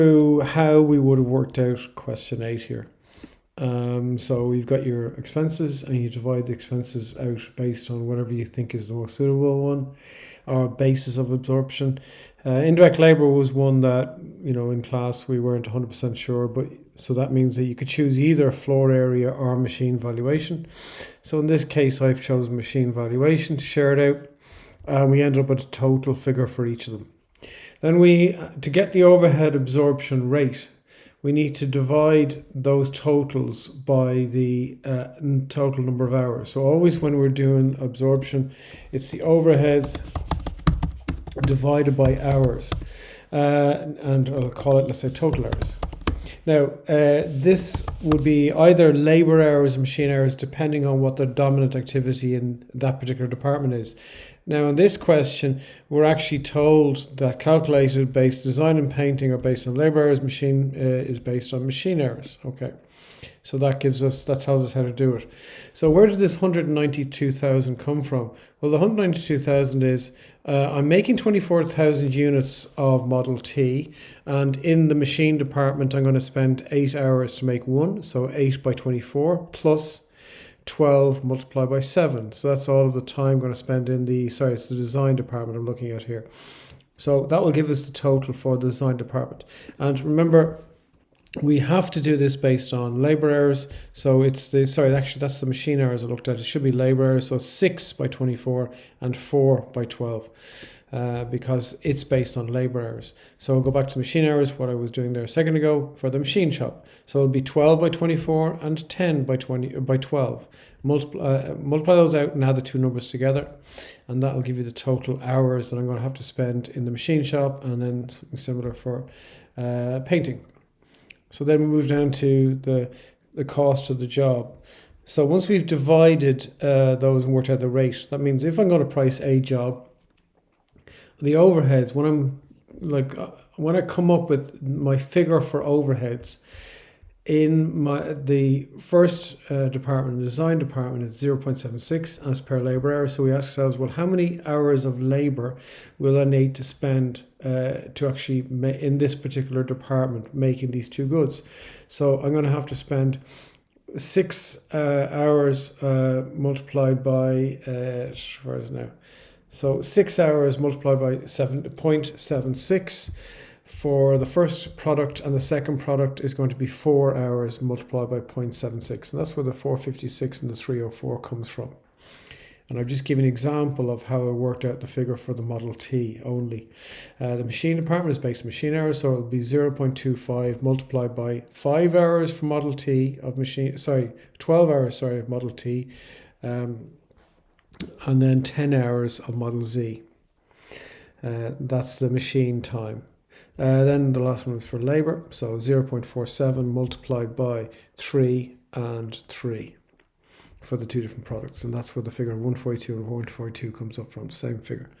through how we would have worked out question 8 here. So we've got your expenses, and you divide the expenses out based on whatever you think is the most suitable one, or basis of absorption. Indirect labor was one that, in class we weren't 100% sure, but so that means that you could choose either floor area or machine valuation. So in this case, I've chosen machine valuation to share it out, and we ended up with a total figure for each of them. Then to get the overhead absorption rate, we need to divide those totals by the total number of hours. So always when we're doing absorption, it's the overheads divided by hours. And I'll call it, let's say, total hours. Now, this would be either labor hours or machine hours, depending on what the dominant activity in that particular department is. Now, in this question, we're actually told that calculated based design and painting are based on labor hours, machine is based on machine hours. Okay, so that tells us how to do it. So where did this 192,000 come from? Well, the 192,000 is I'm making 24,000 units of Model T, and in the machine department, I'm going to spend 8 hours to make one. So 8 by 24 plus 12 multiplied by 7. So that's all of the time I'm going to spend in it's the design department I'm looking at here. So that will give us the total for the design department. And remember, we have to do this based on labor hours. So that's the machine hours I looked at. It should be labor hours. So it's 6 by 24 and 4 by 12. Because it's based on labor hours. So I'll go back to machine hours, what I was doing there a second ago for the machine shop. So it'll be 12 by 24 and 10 by 12. Multiply those out and add the two numbers together, and that'll give you the total hours that I'm going to have to spend in the machine shop, and then something similar for painting. So then we move down to the cost of the job. So once we've divided those and worked out the rate, that means if I'm going to price a job, the overheads, when I come up with my figure for overheads, in the first department, the design department, it's 0.76 as per labor hour. So we ask ourselves, well, how many hours of labor will I need to spend to actually in this particular department making these two goods? So I'm going to have to spend 6 hours multiplied by where is it now? So 6 hours multiplied by 7.76 for the first product, and the second product is going to be 4 hours multiplied by 0.76, and that's where the 456 and the 304 comes from. And I've just given an example of how I worked out the figure for the Model T only. The machine department is based on machine hours, so it'll be 0.25 multiplied by 5 hours for Model T of 12 hours of Model T. And then 10 hours of Model Z. That's the machine time. Then the last one was for labor, so 0.47 multiplied by 3 and 3 for the two different products, and that's where the figure 142 and 142 comes up from, the same figure.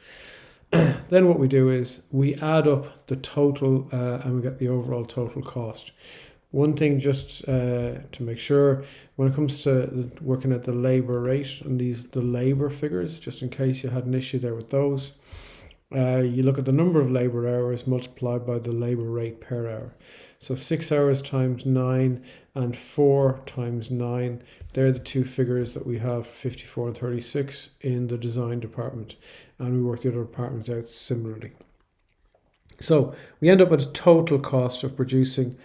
Then what we do is we add up the total and we get the overall total cost. One thing just to make sure, when it comes to working at the labor rate and the labor figures, just in case you had an issue there with those, you look at the number of labor hours multiplied by the labor rate per hour. So 6 hours times 9 and 4 times 9, they're the two figures that we have, 54 and 36 in the design department, and we work the other departments out similarly. So we end up with a total cost of producing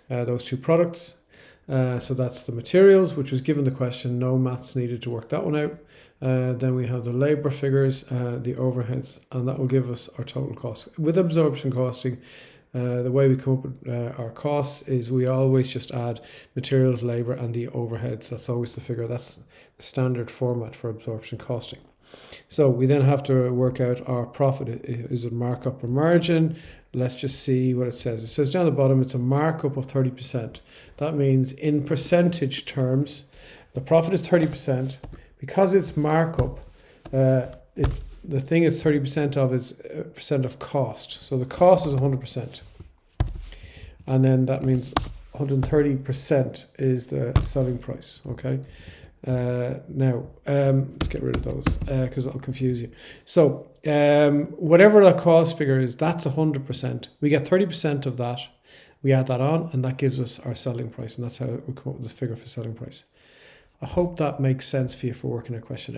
those two products. So that's the materials, which was given the question, no maths needed to work that one out. Then we have the labor figures, the overheads, and that will give us our total cost. With absorption costing, the way we come up with our costs is we always just add materials, labor, and the overheads. That's always the figure. That's the standard format for absorption costing. So we then have to work out our profit. Is it markup or margin? Let's just see what it says. It says down the bottom, it's a markup of 30%. That means in percentage terms, the profit is 30%. Because it's markup, it's the thing it's 30% of is percent of cost. So the cost is 100%. And then that means 130% is the selling price, okay? Now, let's get rid of those because that'll confuse you. So whatever that cost figure is, that's 100%. We get 30% of that. We add that on, and that gives us our selling price, and that's how we come up with this figure for selling price. I hope that makes sense for you for working out question 8.